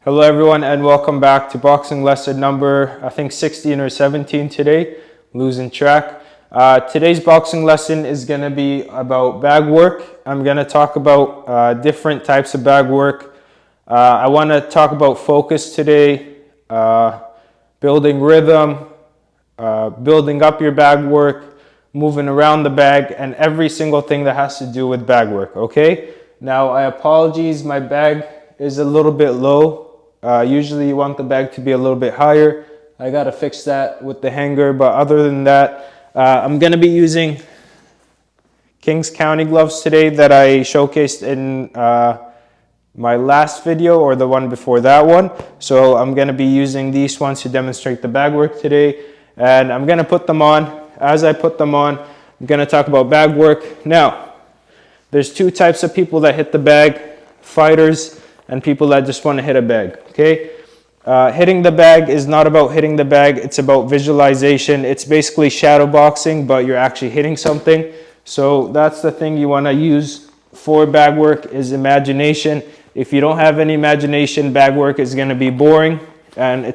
Hello everyone and welcome back to boxing lesson number, I think 16 or 17 today, losing track. Today's boxing lesson is going to be about bag work. I'm going to talk about different types of bag work. I want to talk about focus today, building rhythm, building up your bag work, moving around the bag, and every single thing that has to do with bag work, okay? Now, I apologize, my bag is a little bit low. Usually you want the bag to be a little bit higher. I gotta fix that with the hanger, but other than that, I'm gonna be using Kings County gloves today that I showcased in my last video or the one before that one. So I'm gonna be using these ones to demonstrate the bag work today, and I'm gonna put them on. As I put them on, I'm gonna talk about bag work. Now, there's two types of people that hit the bag: fighters and people that just want to hit a bag, okay? Hitting the bag is not about hitting the bag, it's about visualization. It's basically shadow boxing, but you're actually hitting something. So that's the thing you want to use for bag work, is imagination. If you don't have any imagination, bag work is going to be boring, and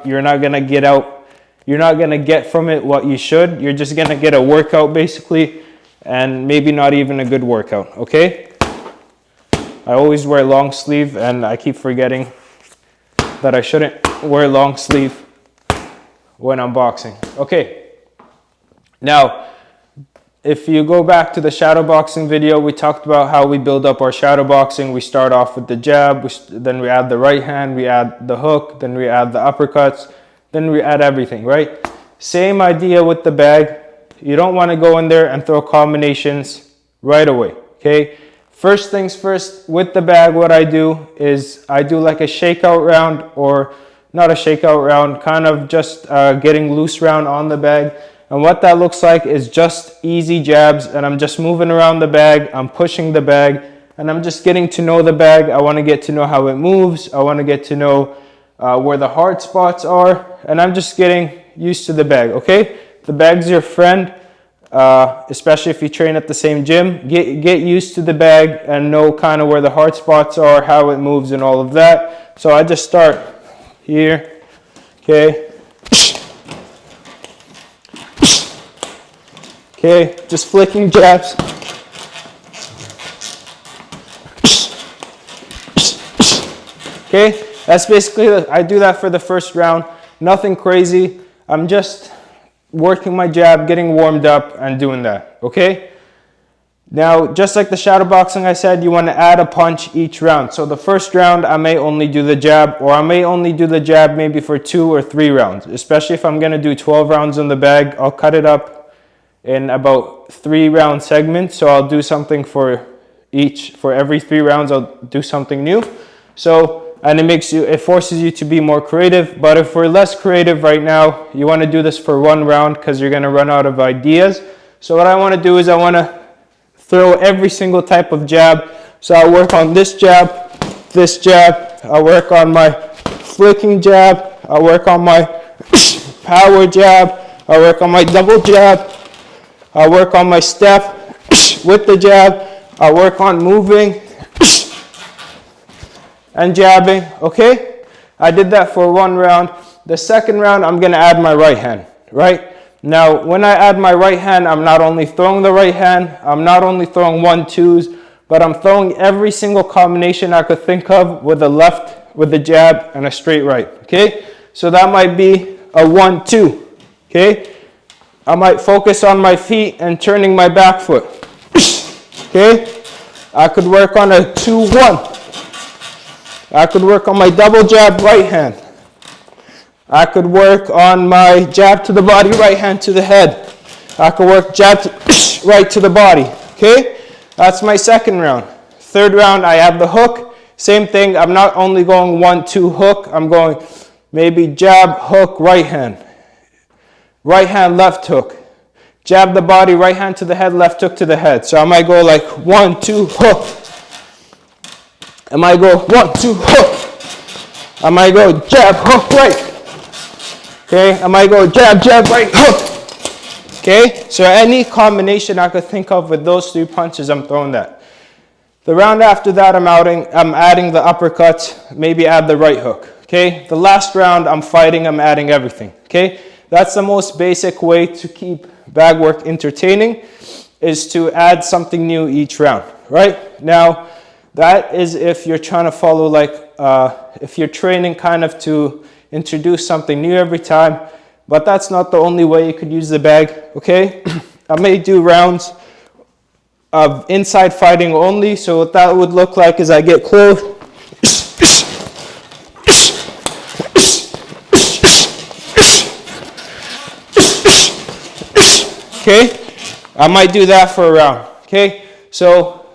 you're not going to get from it what you should. You're just going to get a workout basically, and maybe not even a good workout, okay? I always wear long sleeve, and I keep forgetting that I shouldn't wear long sleeve when I'm boxing. Okay, now if you go back to the shadow boxing video, we talked about how we build up our shadow boxing. We start off with the jab, then we add the right hand, we add the hook, then we add the uppercuts, then we add everything, right? Same idea with the bag. You don't want to go in there and throw combinations right away, okay? First things first, with the bag, what I do is I do like a shakeout round, or not a shakeout round, kind of just getting loose round on the bag. And what that looks like is just easy jabs, and I'm just moving around the bag, I'm pushing the bag, and I'm just getting to know the bag. I want to get to know how it moves. I want to get to know where the hard spots are, and I'm just getting used to the bag, okay? The bag's your friend. Especially if you train at the same gym, get used to the bag and know kind of where the hard spots are, how it moves and all of that. So I just start here, okay? Okay, just flicking jabs. Okay, that's basically, I do that for the first round. Nothing crazy. I'm just working my jab, getting warmed up, and doing that, okay? Now, just like the shadow boxing, I said, you want to add a punch each round. So the first round, I may only do the jab, or I may only do the jab maybe for 2 or 3 rounds. Especially if I'm going to do 12 rounds in the bag, I'll cut it up in about 3-round segments. So I'll do something for every 3 rounds, I'll do something new. And it forces you to be more creative. But if we're less creative right now, you want to do this for 1 round because you're going to run out of ideas. So what I want to do is I want to throw every single type of jab. So I'll work on this jab, I'll work on my flicking jab, I'll work on my power jab, I'll work on my double jab, I'll work on my step with the jab, I'll work on moving and jabbing, okay? I did that for 1 round. The second round, I'm gonna add my right hand, right? Now, when I add my right hand, I'm not only throwing the right hand, I'm not only throwing 1-2s, but I'm throwing every single combination I could think of with the jab and a straight right, okay? So that might be a 1-2, okay? I might focus on my feet and turning my back foot, okay? I could work on a 2-1. I could work on my double jab right hand. I could work on my jab to the body, right hand to the head. I could work jab right to the body, okay? That's my second round. Third round, I have the hook. Same thing, I'm not only going 1-2 hook, I'm going maybe jab, hook, right hand, left hook. Jab the body, right hand to the head, left hook to the head. So I might go like 1-2 hook. I might go 1-2 hook. I might go jab, hook, right. Okay, I might go jab, jab, right, hook. Okay, so any combination I could think of with those 3 punches, I'm throwing that. The round after that, I'm adding the uppercuts, maybe add the right hook, okay? The last round, I'm fighting, I'm adding everything, okay? That's the most basic way to keep bag work entertaining, is to add something new each round, right? Now, that is if you're trying to follow, like, if you're training kind of to introduce something new every time, but that's not the only way you could use the bag, okay? I may do rounds of inside fighting only. So what that would look like is I get close. Okay, I might do that for a round. Okay, so,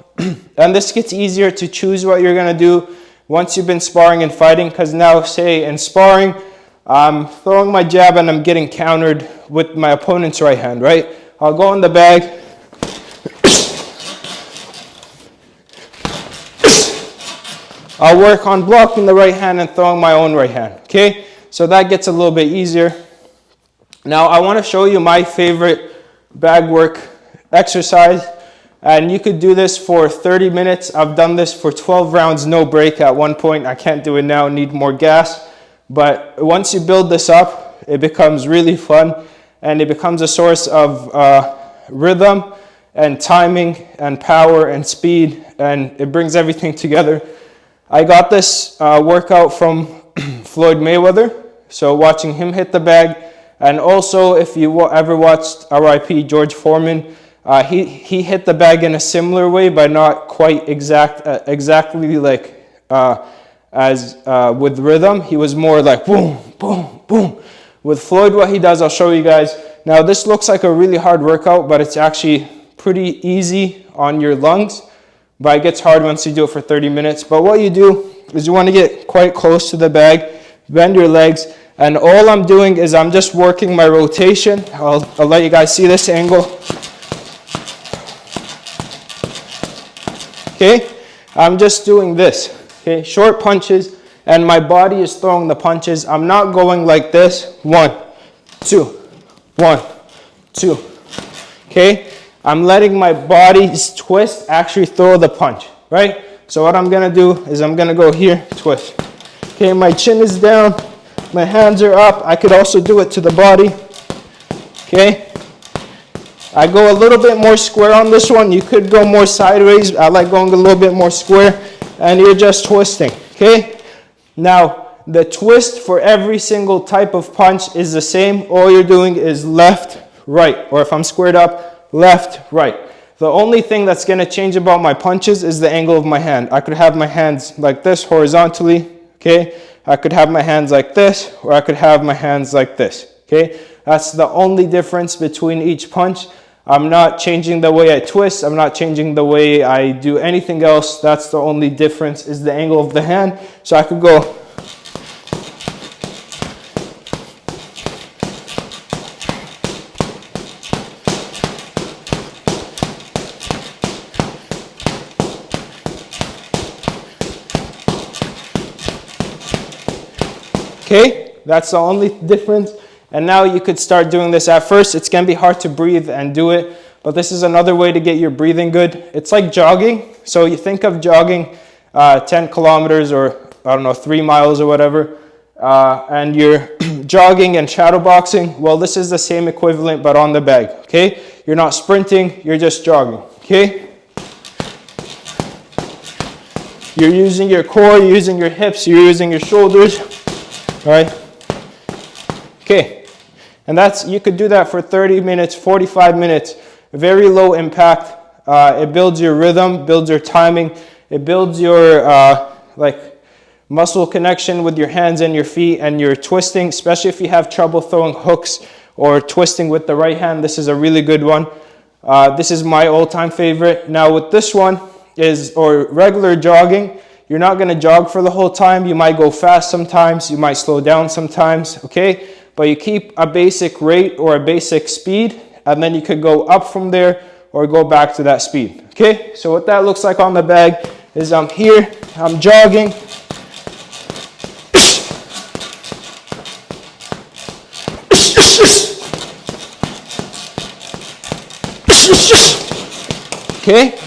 and this gets easier to choose what you're gonna do once you've been sparring and fighting, because now, say in sparring, I'm throwing my jab and I'm getting countered with my opponent's right hand, right? I'll go in the bag. I'll work on blocking the right hand and throwing my own right hand, okay? So that gets a little bit easier. Now I want to show you my favorite bag work exercise, and you could do this for 30 minutes. I've done this for 12 rounds, no break at one point. I can't do it now, need more gas. But once you build this up, it becomes really fun, and it becomes a source of rhythm and timing and power and speed, and it brings everything together. I got this workout from Floyd Mayweather, so watching him hit the bag, and also if you ever watched RIP George Foreman, he hit the bag in a similar way, but not quite exactly like as with rhythm. He was more like boom, boom, boom. With Floyd, what he does, I'll show you guys. Now this looks like a really hard workout, but it's actually pretty easy on your lungs. But it gets hard once you do it for 30 minutes. But what you do is you want to get quite close to the bag, bend your legs, and all I'm doing is I'm just working my rotation. I'll let you guys see this angle. Okay, I'm just doing this. Okay, short punches, and my body is throwing the punches. I'm not going like this. 1, 2, 1, 2. Okay. I'm letting my body's twist actually throw the punch, right? So what I'm gonna do is I'm gonna go here, twist. Okay, my chin is down, my hands are up. I could also do it to the body, okay? I go a little bit more square on this one. You could go more sideways. I like going a little bit more square, and you're just twisting, okay? Now, the twist for every single type of punch is the same. All you're doing is left, right, or if I'm squared up, left, right. The only thing that's going to change about my punches is the angle of my hand. I could have my hands like this horizontally, okay? I could have my hands like this, or I could have my hands like this, okay? That's the only difference between each punch. I'm not changing the way I twist. I'm not changing the way I do anything else. That's the only difference, is the angle of the hand. So I could go okay, that's the only difference. And now you could start doing this. At first, it's going to be hard to breathe and do it, but this is another way to get your breathing good. It's like jogging. So you think of jogging 10 kilometers or, I don't know, 3 miles or whatever, and you're jogging and shadow boxing. Well, this is the same equivalent, but on the bag, okay? You're not sprinting, you're just jogging, okay? You're using your core, you're using your hips, you're using your shoulders. All right, okay, and you could do that for 30 minutes, 45 minutes, very low impact. It builds your rhythm, builds your timing, it builds your like muscle connection with your hands and your feet, and your twisting, especially if you have trouble throwing hooks or twisting with the right hand. This is a really good one. This is my all-time favorite. Now with this one or regular jogging, you're not going to jog for the whole time. You might go fast sometimes. You might slow down sometimes, okay? But you keep a basic rate or a basic speed, and then you could go up from there or go back to that speed, okay? So what that looks like on the bag is I'm here, I'm jogging. Okay,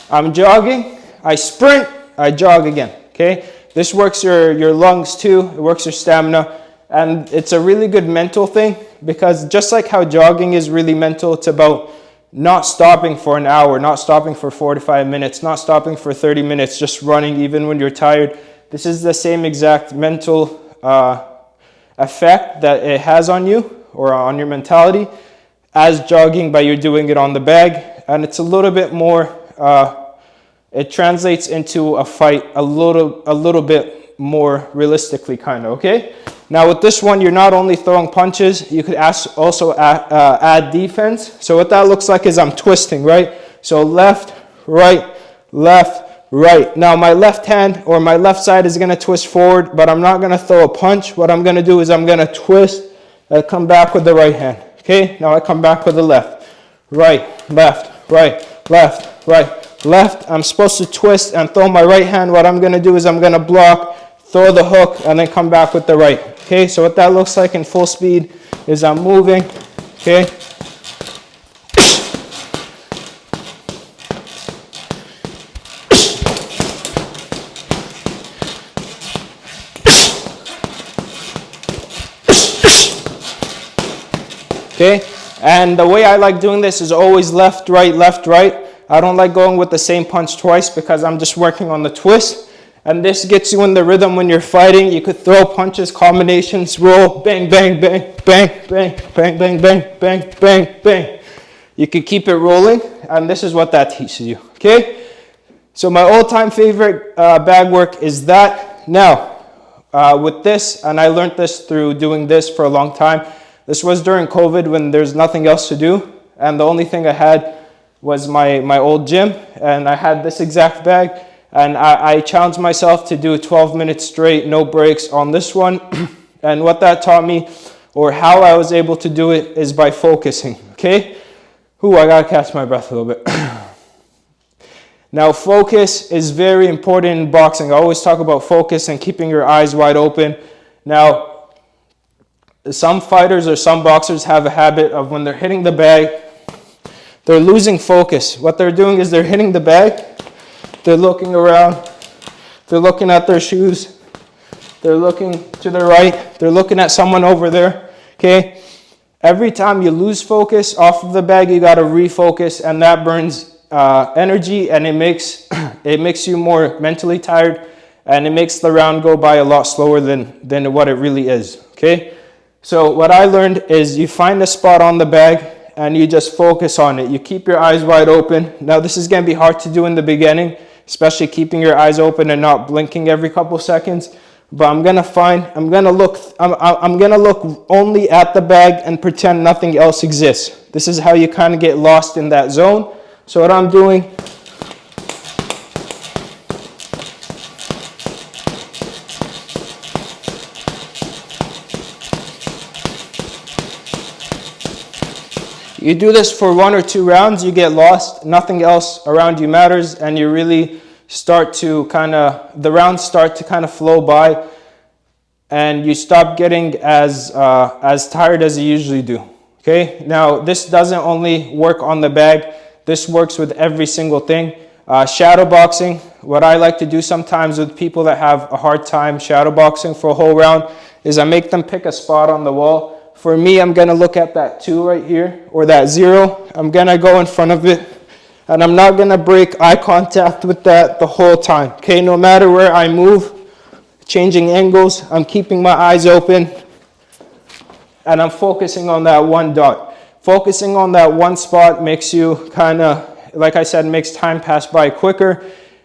I'm jogging. I sprint, I jog again, okay? This works your lungs too, it works your stamina, and it's a really good mental thing because just like how jogging is really mental, it's about not stopping for an hour, not stopping for 45 minutes, not stopping for 30 minutes, just running even when you're tired. This is the same exact mental effect that it has on you or on your mentality as jogging, but you're doing it on the bag, and it's a little bit more, it translates into a fight a little bit more realistically, kind of, okay? Now with this one, you're not only throwing punches, you could also add defense. So what that looks like is I'm twisting, right? So left, right, left, right. Now my left hand or my left side is gonna twist forward, but I'm not gonna throw a punch. What I'm gonna do is I'm gonna twist and come back with the right hand, okay? Now I come back with the left, right, left, right, left, right, left. I'm supposed to twist and throw my right hand. What I'm gonna do is I'm gonna block, throw the hook, and then come back with the right. Okay, so what that looks like in full speed is I'm moving, okay? Okay, and the way I like doing this is always left, right, left, right. I don't like going with the same punch twice because I'm just working on the twist. And this gets you in the rhythm when you're fighting. You could throw punches, combinations, roll, bang, bang, bang, bang, bang, bang, bang, bang, bang, bang, bang. You could keep it rolling, and this is what that teaches you, okay? So my all-time favorite bag work is that. Now, with this, and I learned this through doing this for a long time. This was during COVID when there's nothing else to do, and the only thing I had was my old gym, and I had this exact bag. And I challenged myself to do 12 minutes straight, no breaks on this one. And what that taught me, or how I was able to do it, is by focusing, okay? Ooh, I gotta catch my breath a little bit. Now, focus is very important in boxing. I always talk about focus and keeping your eyes wide open. Now, some fighters or some boxers have a habit of when they're hitting the bag, they're losing focus. What they're doing is they're hitting the bag, they're looking around, they're looking at their shoes, they're looking to the right, they're looking at someone over there, okay? Every time you lose focus off of the bag, you gotta refocus, and that burns energy, and it makes you more mentally tired, and it makes the round go by a lot slower than what it really is, okay? So what I learned is you find a spot on the bag, and you just focus on it. You keep your eyes wide open. Now this is gonna be hard to do in the beginning, especially keeping your eyes open and not blinking every couple seconds. But I'm gonna look only at the bag and pretend nothing else exists. This is how you kind of get lost in that zone. So what I'm doing, you do this for 1 or 2 rounds, you get lost, nothing else around you matters, and you really start to the rounds start to kind of flow by, and you stop getting as tired as you usually do, okay? Now, this doesn't only work on the bag, this works with every single thing. Shadow boxing, what I like to do sometimes with people that have a hard time shadow boxing for a whole round is I make them pick a spot on the wall. For me, I'm gonna look at that 2 right here, or that 0. I'm gonna go in front of it, and I'm not gonna break eye contact with that the whole time, okay? No matter where I move, changing angles, I'm keeping my eyes open, and I'm focusing on that one dot. Focusing on that one spot makes you like I said, makes time pass by quicker.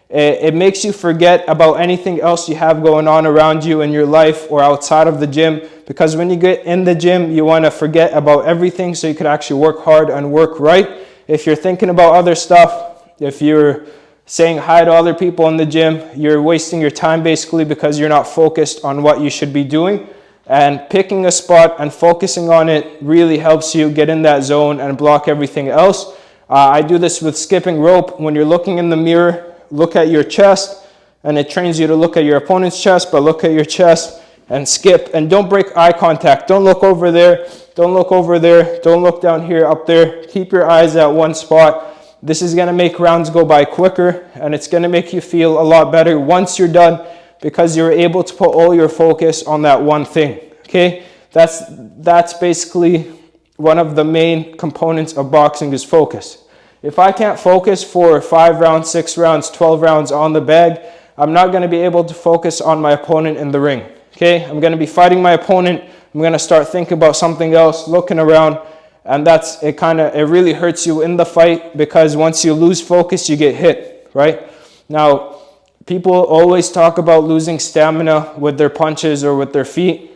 It makes you forget about anything else you have going on around you in your life or outside of the gym, because when you get in the gym, you want to forget about everything so you can actually work hard and work right. If you're thinking about other stuff, if you're saying hi to other people in the gym, you're wasting your time basically because you're not focused on what you should be doing. And picking a spot and focusing on it really helps you get in that zone and block everything else. I do this with skipping rope. When you're looking in the mirror, look at your chest, and it trains you to look at your opponent's chest, but look at your chest and skip, and don't break eye contact. Don't look over there, don't look over there, don't look down here, up there. Keep your eyes at one spot, This is going to make rounds go by quicker, and it's going to make you feel a lot better once you're done, because you're able to put all your focus on that one thing. Okay, that's basically one of the main components of boxing, is focus. If I can't focus for 5 rounds, 6 rounds, 12 rounds on the bag, I'm not going to be able to focus on my opponent in the ring. Okay, I'm going to be fighting my opponent. I'm going to start thinking about something else, looking around, and it really hurts you in the fight, because once you lose focus, you get hit, right? Now, people always talk about losing stamina with their punches or with their feet.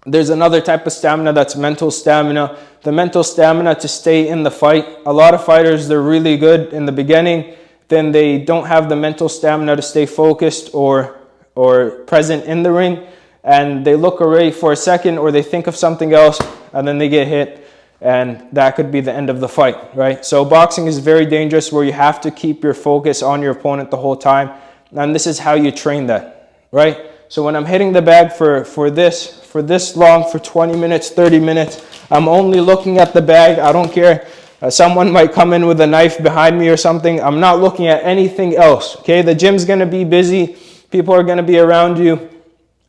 There's another type of stamina, that's mental stamina. The mental stamina to stay in the fight. A lot of fighters, they're really good in the beginning, then they don't have the mental stamina to stay focused or present in the ring, and they look away for a second, or they think of something else, and then they get hit, and that could be the end of the fight, right? So boxing is very dangerous, where you have to keep your focus on your opponent the whole time, and this is how you train that, right? So when I'm hitting the bag for this long, for 20 minutes, 30 minutes, I'm only looking at the bag. I don't care. Someone might come in with a knife behind me or something. I'm not looking at anything else, okay? The gym's going to be busy. People are going to be around you.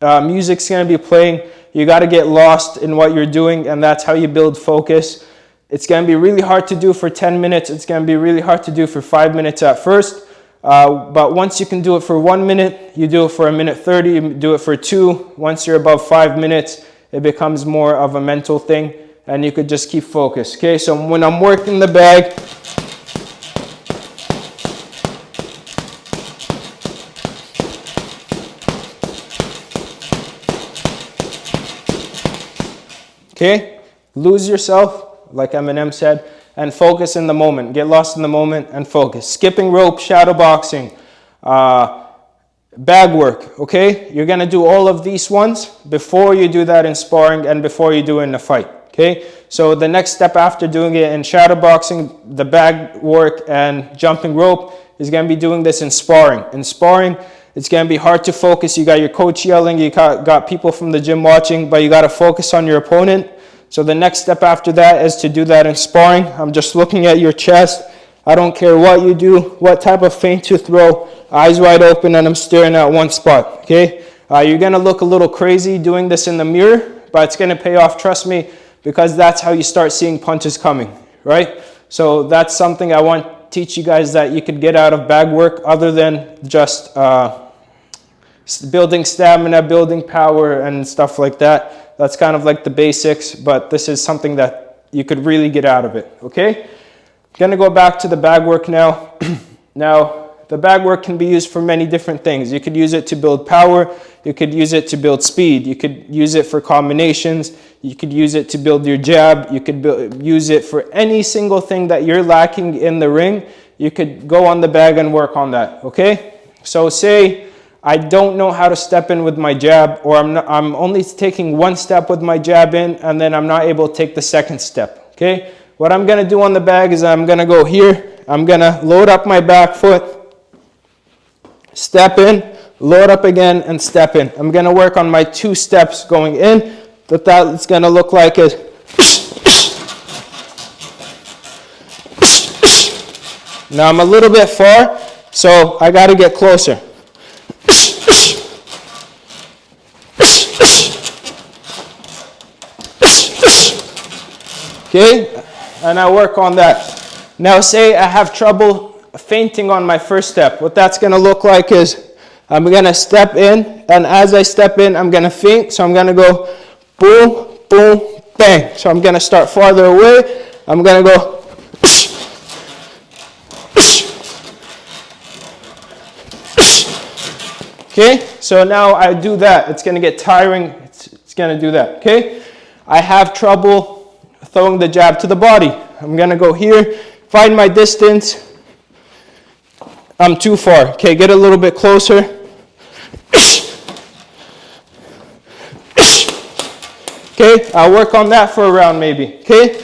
Music's going to be playing. You got to get lost in what you're doing, and that's how you build focus. It's going to be really hard to do for 10 minutes. It's going to be really hard to do for 5 minutes at first. But once you can do it for 1 minute, you do it for 1:30, you do it for 2. Once you're above 5 minutes, it becomes more of a mental thing, and you could just keep focused. Okay, so when I'm working the bag, okay, lose yourself, like Eminem said, and focus in the moment. Get lost in the moment and focus. Skipping rope, shadow boxing, bag work, okay? You're going to do all of these ones before you do that in sparring and before you do it in a fight, okay? So the next step after doing it in shadow boxing, the bag work and jumping rope, is going to be doing this in sparring. In sparring, it's going to be hard to focus. You got your coach yelling, you got people from the gym watching, but you got to focus on your opponent. So the next step after that is to do that in sparring. I'm just looking at your chest. I don't care what you do, what type of feint you throw, eyes wide open, and I'm staring at one spot, okay? You're going to look a little crazy doing this in the mirror, but it's going to pay off, trust me, because that's how you start seeing punches coming, right? So that's something I want to teach you guys, that you could get out of bag work, other than just building stamina, building power, and stuff like that. That's kind of like the basics, but this is something that you could really get out of it, okay? I'm going to go back to the bag work now. Now, the bag work can be used for many different things. You could use it to build power. You could use it to build speed. You could use it for combinations. You could use it to build your jab. You could use it for any single thing that you're lacking in the ring. You could go on the bag and work on that, okay? So say I don't know how to step in with my jab, or I'm only taking one step with my jab in, and then I'm not able to take the second step, okay? What I'm going to do on the bag is I'm going to go here. I'm going to load up my back foot, step in, load up again, and step in. I'm going to work on my 2 steps going in. That's going to look like it. Now I'm a little bit far, so I got to get closer. Okay, and I work on that. Now say I have trouble feinting on my first step. What that's going to look like is I'm going to step in, and as I step in, I'm going to feint. So I'm going to go boom, boom, bang. So I'm going to start farther away. I'm going to go. Okay, so now I do that. It's going to get tiring. It's going to do that. Okay, I have trouble throwing the jab to the body. I'm going to go here, find my distance. I'm too far. Okay, get a little bit closer. Okay, I'll work on that for a round maybe. Okay,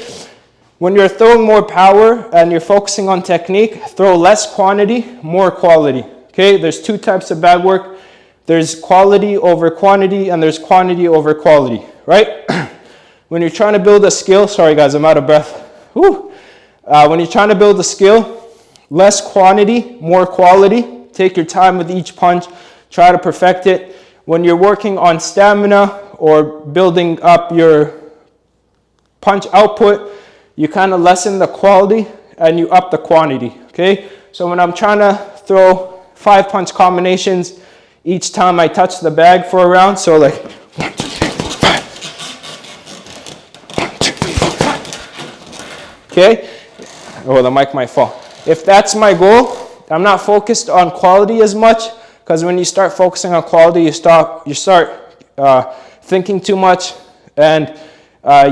when you're throwing more power and you're focusing on technique, throw less quantity, more quality. Okay, there's 2 types of bag work. There's quality over quantity, and there's quantity over quality, right? When you're trying to build a skill, sorry guys, I'm out of breath. Whew. When you're trying to build a skill, less quantity, more quality. Take your time with each punch. Try to perfect it. When you're working on stamina or building up your punch output, you kind of lessen the quality and you up the quantity, okay? So when I'm trying to throw 5 punch combinations each time I touch the bag for a round, so like 1, 2, 3, 4, 5. 1, 2, 3, 4, 5. Okay? Oh, the mic might fall. If that's my goal, I'm not focused on quality as much, because when you start focusing on quality, you start thinking too much, and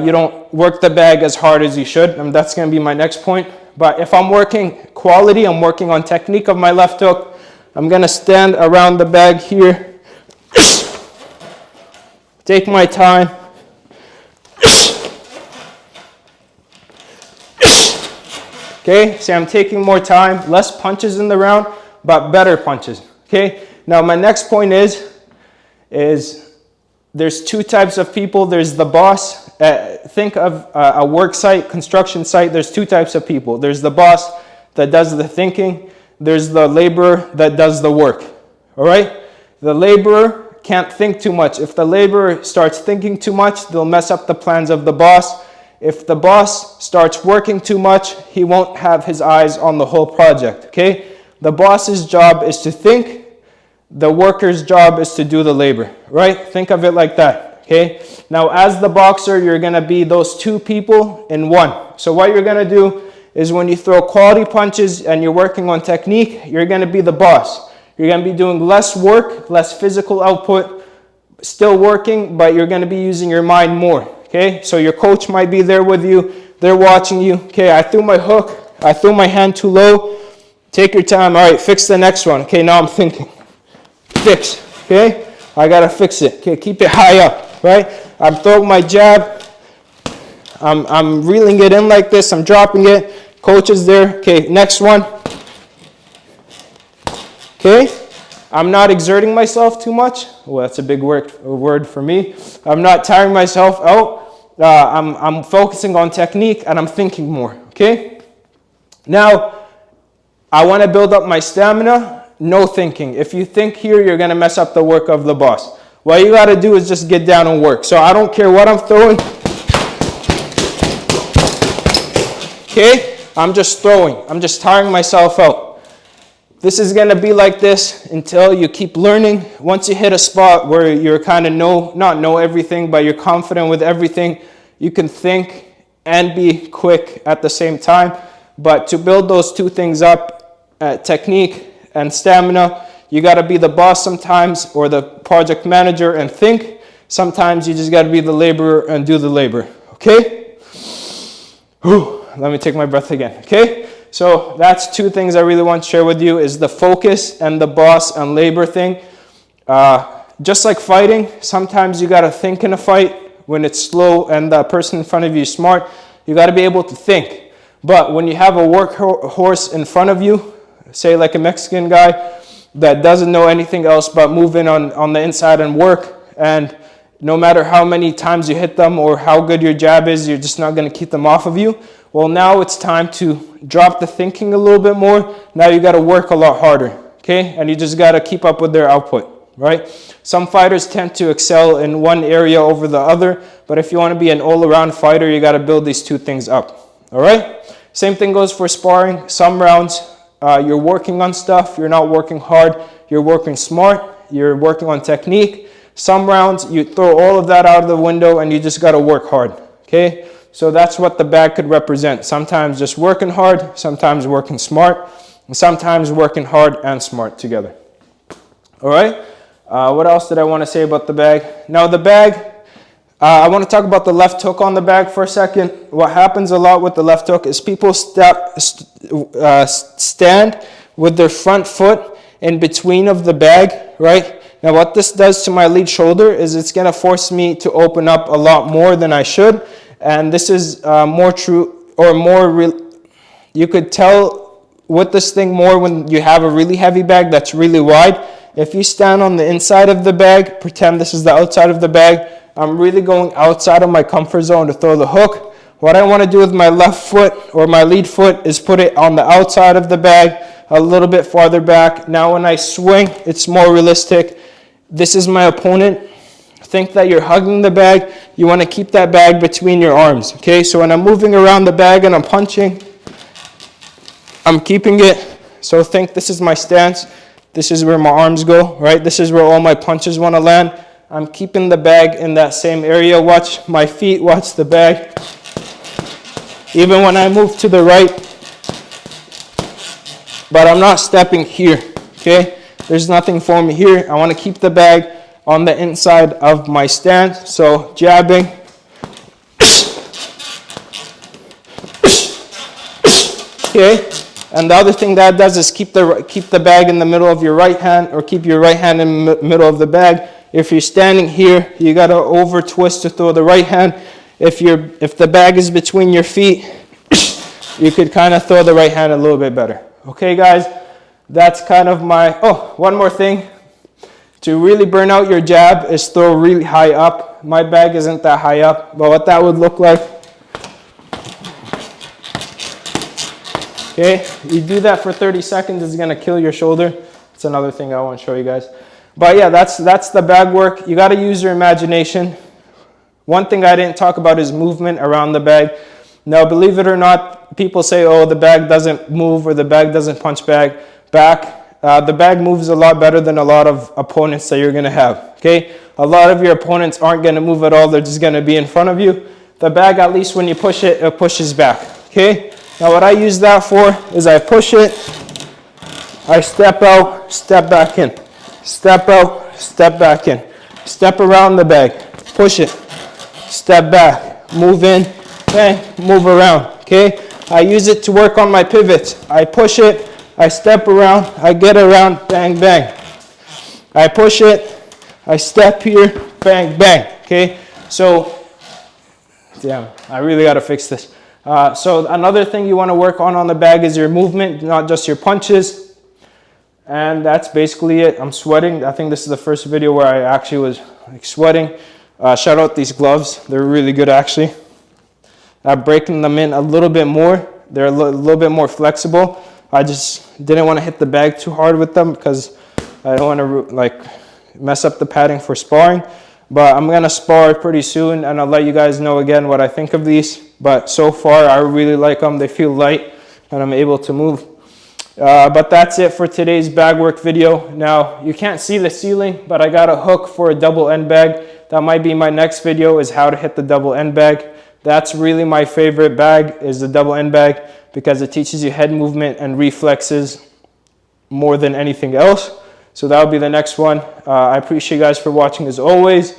you don't work the bag as hard as you should, and that's going to be my next point. But if I'm working quality, I'm working on technique of my left hook, I'm going to stand around the bag here, take my time, okay? See, I'm taking more time, less punches in the round, but better punches, okay? Now, my next point is there's 2 types of people. There's the boss. Think of a work site, construction site. There's 2 types of people. There's the boss that does the thinking. There's the laborer that does the work, all right? The laborer can't think too much. If the laborer starts thinking too much, they'll mess up the plans of the boss. If the boss starts working too much, he won't have his eyes on the whole project, okay? The boss's job is to think. The worker's job is to do the labor, right? Think of it like that, okay? Now, as the boxer, you're going to be those 2 people in one. So what you're going to do is when you throw quality punches and you're working on technique, you're going to be the boss. You're going to be doing less work, less physical output, still working, but you're going to be using your mind more, okay? So your coach might be there with you. They're watching you. Okay, I threw my hook. I threw my hand too low. Take your time. All right, fix the next one. Okay, now I'm thinking. Fix, okay? I got to fix it. Okay, keep it high up, right? I'm throwing my jab. I'm reeling it in like this. I'm dropping it. Coach is there. Okay, next one. Okay, I'm not exerting myself too much. Well, that's a big word for me. I'm not tiring myself out. I'm focusing on technique and I'm thinking more. Okay, now I want to build up my stamina. No thinking. If you think here, you're going to mess up the work of the boss. What you got to do is just get down and work. So I don't care what I'm throwing. Okay, I'm just throwing. I'm just tiring myself out. This is going to be like this until you keep learning. Once you hit a spot where you're kind of not know everything, but you're confident with everything, you can think and be quick at the same time. But to build those 2 things up, technique and stamina, you got to be the boss sometimes or the project manager and think. Sometimes you just got to be the laborer and do the labor. Okay? Whew. Let me take my breath again, okay? So that's 2 things I really want to share with you is the focus and the boss and labor thing. Just like fighting, sometimes you got to think in a fight when it's slow and the person in front of you is smart. You got to be able to think. But when you have a workhorse in front of you, say like a Mexican guy that doesn't know anything else but move in on the inside and work, and no matter how many times you hit them or how good your jab is, you're just not going to keep them off of you. Well, now it's time to drop the thinking a little bit more. Now you got to work a lot harder, okay? And you just got to keep up with their output, right? Some fighters tend to excel in one area over the other, but if you want to be an all-around fighter, you got to build these 2 things up, all right? Same thing goes for sparring. Some rounds, you're working on stuff. You're not working hard. You're working smart. You're working on technique. Some rounds, you throw all of that out of the window and you just got to work hard, okay? So that's what the bag could represent. Sometimes just working hard, sometimes working smart, and sometimes working hard and smart together. All right? What else did I want to say about the bag? Now the bag, I want to talk about the left hook on the bag for a second. What happens a lot with the left hook is people stand with their front foot in between of the bag, right? Now what this does to my lead shoulder is it's going to force me to open up a lot more than I should. And this is more true or more real. You could tell with this thing more when you have a really heavy bag that's really wide. If you stand on the inside of the bag, pretend this is the outside of the bag, I'm really going outside of my comfort zone to throw the hook. What I want to do with my left foot or my lead foot is put it on the outside of the bag, a little bit farther back. Now when I swing, it's more realistic. This is my opponent. Think that you're hugging the bag. You want to keep that bag between your arms, okay? So when I'm moving around the bag and I'm punching, I'm keeping it. So think this is my stance. This is where my arms go, right? This is where all my punches want to land. I'm keeping the bag in that same area. Watch my feet, watch the bag. Even when I move to the right, but I'm not stepping here, okay? There's nothing for me here. I want to keep the bag on the inside of my stance. So jabbing. Okay? And the other thing that does is keep the bag in the middle of your right hand, or keep your right hand in the middle of the bag. If you're standing here, you got to over twist to throw the right hand. If the bag is between your feet, you could kind of throw the right hand a little bit better. Okay, guys, that's kind of my, oh, one more thing. To really burn out your jab is throw really high up. My bag isn't that high up, but what that would look like. Okay, you do that for 30 seconds, it's gonna kill your shoulder. It's another thing I want to show you guys. But yeah, that's the bag work. You gotta use your imagination. One thing I didn't talk about is movement around the bag. Now, believe it or not, people say, oh, the bag doesn't move or the bag doesn't punch back. The bag moves a lot better than a lot of opponents that you're gonna have, okay? A lot of your opponents aren't gonna move at all. They're just gonna be in front of you. The bag, at least when you push it, it pushes back, okay? Now what I use that for is I push it, I step out, step back in. Step out, step back in. Step around the bag, push it, step back, move in, bang, move around, okay? I use it to work on my pivots. I push it, I step around, I get around, bang, bang. I push it, I step here, bang, bang, okay? So, damn, I really gotta fix this. So another thing you wanna work on the bag is your movement, not just your punches. And that's basically it. I'm sweating. I think this is the first video where I actually was like sweating. Shout out these gloves. They're really good actually. I'm breaking them in a little bit more. They're a little bit more flexible. I just didn't want to hit the bag too hard with them because I don't want to like mess up the padding for sparring. But I'm going to spar pretty soon and I'll let you guys know again what I think of these. But so far I really like them. They feel light and I'm able to move. But that's it for today's bag work video. Now you can't see the ceiling, but I got a hook for a double end bag. That might be my next video, is how to hit the double end bag. That's really my favorite bag, is the double end bag, because it teaches you head movement and reflexes more than anything else. So that'll be the next one. I appreciate you guys for watching as always,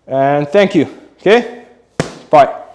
and thank you. Okay, bye.